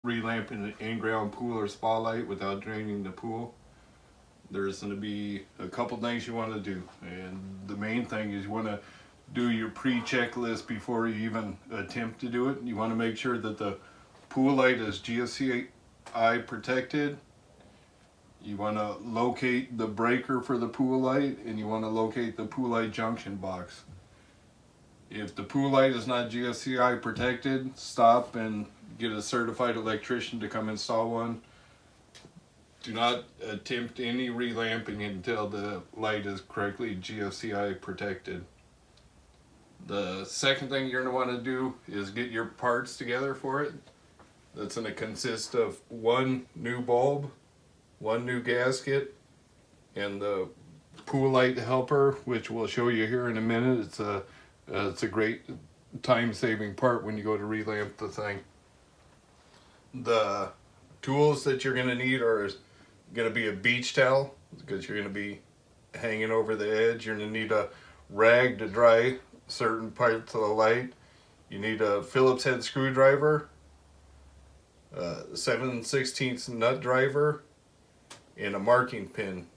relamping an in-ground pool or spa light without draining the pool, there's going to be a couple things you want to do. And the main thing is you want to do your pre-checklist before you even attempt to do it. You want to make sure that the pool light is GFCI protected. You want to locate the breaker for the pool light, and you want to locate the pool light junction box. If the pool light is not GFCI protected, stop and get a certified electrician to come install one. Do not attempt any relamping until the light is correctly GFCI protected. The second thing you're going to want to do is get your parts together for it. That's going to consist of one new bulb, one new gasket, and the pool light helper, which we'll show you here in a minute. It's a great time-saving part when you go to relamp the thing. The tools that you're going to need are going to be a beach towel, because you're going to be hanging over the edge. You're going to need a rag to dry certain parts of the light. You need a Phillips head screwdriver, 7/16 nut driver, and a marking pin.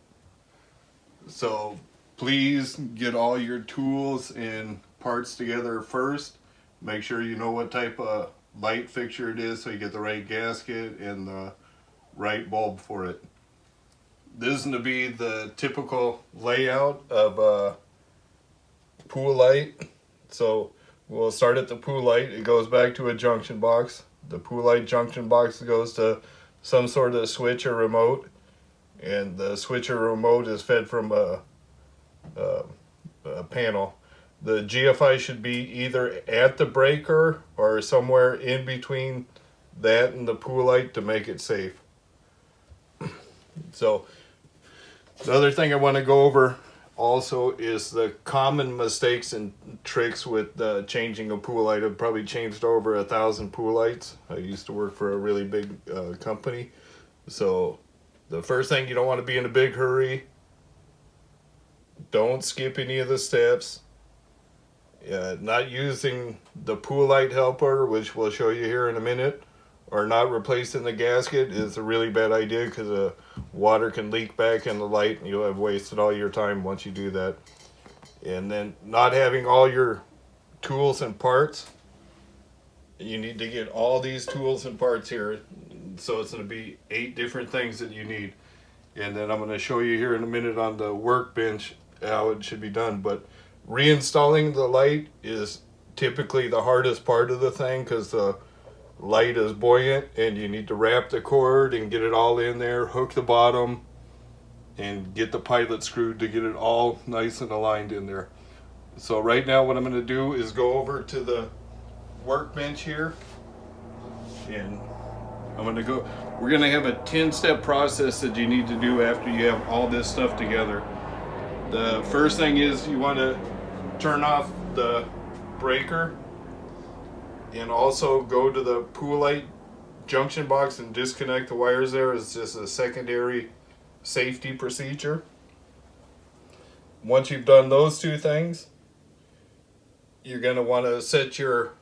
So please get all your tools and parts together first. Make sure you know what type of light fixture it is so you get the right gasket and the right bulb for it. This is going to be the typical layout of a pool light. So we'll start at the pool light. It goes back to a junction box. The pool light junction box goes to some sort of switch or remote, and the switch or remote is fed from a panel. The GFI should be either at the breaker or somewhere in between that and the pool light to make it safe. So the other thing I want to go over also is the common mistakes and tricks with changing a pool light. I've probably changed over 1,000 pool lights. I used to work for a really big company. So the first thing, you don't want to be in a big hurry. Don't skip any of the steps. Not using the pool light helper, which we'll show you here in a minute, or not replacing the gasket is a really bad idea, because the water can leak back in the light and you'll have wasted all your time once you do that. And then not having all your tools and parts. You need to get all these tools and parts here. So it's going to be 8 different things that you need. And then I'm going to show you here in a minute on the workbench how it should be done. But reinstalling the light is typically the hardest part of the thing, because the light is buoyant and you need to wrap the cord and get it all in there, hook the bottom, and get the pilot screwed to get it all nice and aligned in there. So right now what I'm going to do is go over to the workbench here, and we're going to have a 10-step process that you need to do after you have all this stuff together. The first thing is you want to turn off the breaker, and also go to the pool light junction box and disconnect the wires there. It's just a secondary safety procedure. Once you've done those 2 things, you're going to want to set your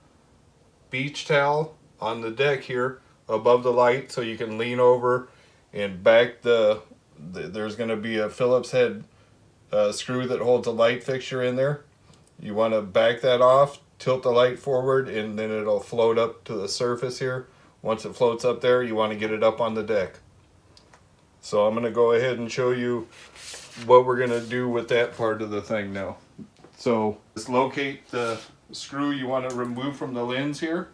beach towel on the deck here above the light, so you can lean over and back there's going to be a Phillips head screw that holds a light fixture in there. You want to back that off, tilt the light forward, and then it'll float up to the surface here. Once it floats up there, you want to get it up on the deck. So I'm going to go ahead and show you what we're going to do with that part of the thing now. So just locate the screw you want to remove from the lens here.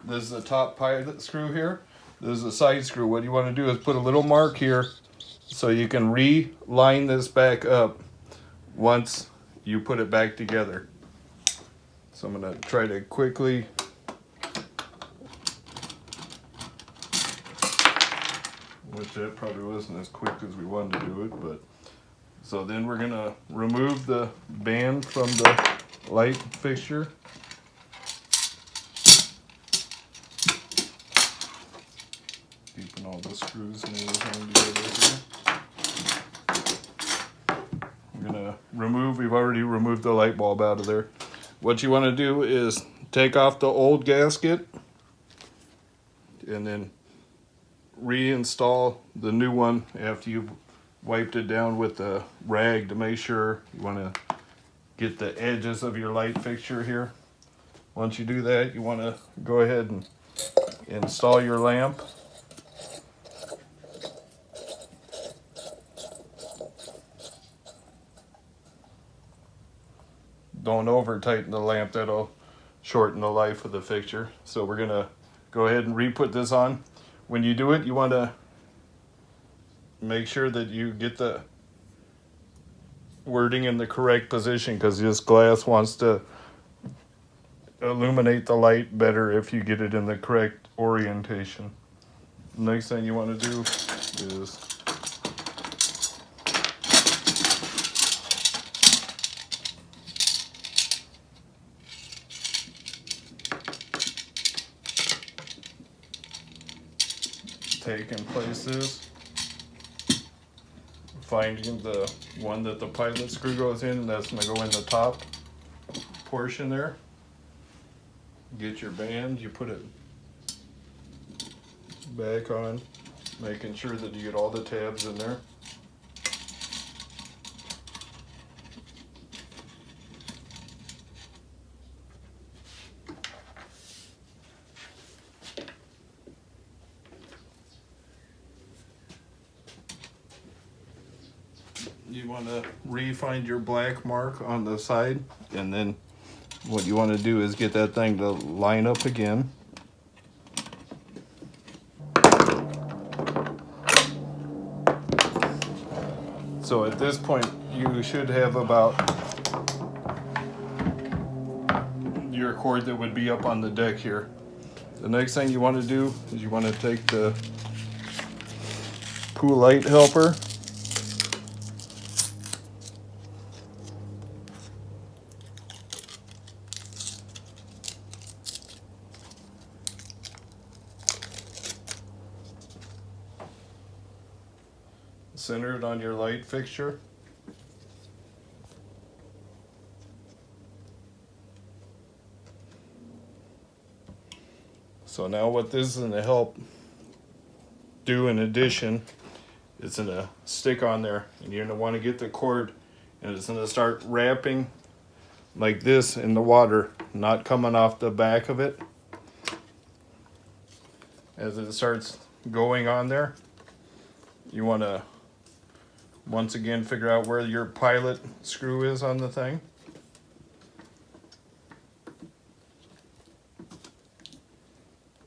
This is the top pilot screw here. This is the side screw. What you want to do is put a little mark here so you can reline this back up once you put it back together. So I'm going to try to quickly which that probably wasn't as quick as we wanted to do it, but so then we're going to remove the band from the light fixture. Keeping all the screws and everything together here. I'm going to we've already removed the light bulb out of there. What you want to do is take off the old gasket and then reinstall the new one after you've wiped it down with the rag to make sure. You want to get the edges of your light fixture here. Once you do that, you want to go ahead and install your lamp. Don't over tighten the lamp, that'll shorten the life of the fixture. So we're gonna go ahead and re-put this on. When you do it, you want to make sure that you get the wording in the correct position, because this glass wants to illuminate the light better if you get it in the correct orientation. Next thing you want to do is take and place this, finding the one that the pilot screw goes in, and that's going to go in the top portion there. Get your band, you put it back on, making sure that you get all the tabs in there. You want to re-find your black mark on the side, and then what you want to do is get that thing to line up again. So at this point you should have about your cord that would be up on the deck here. The next thing you want to do is you want to take the pool light helper, center it on your light fixture. So now what this is going to help do in addition, it's going to stick on there, and you're going to want to get the cord, and it's going to start wrapping like this in the water, not coming off the back of it. As it starts going on there, you want to once again figure out where your pilot screw is on the thing.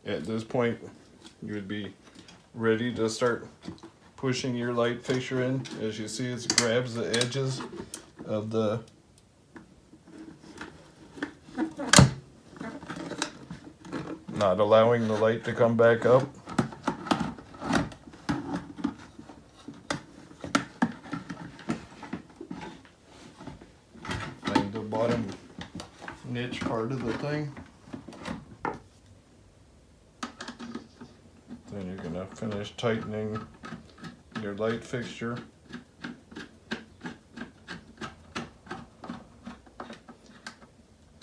At this point, you would be ready to start pushing your light fixture in. As you see, it grabs the edges of the not allowing the light to come back up. Find the bottom niche part of the thing. Then you're going to finish tightening your light fixture.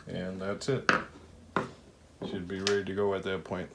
And that's it. Should be ready to go at that point.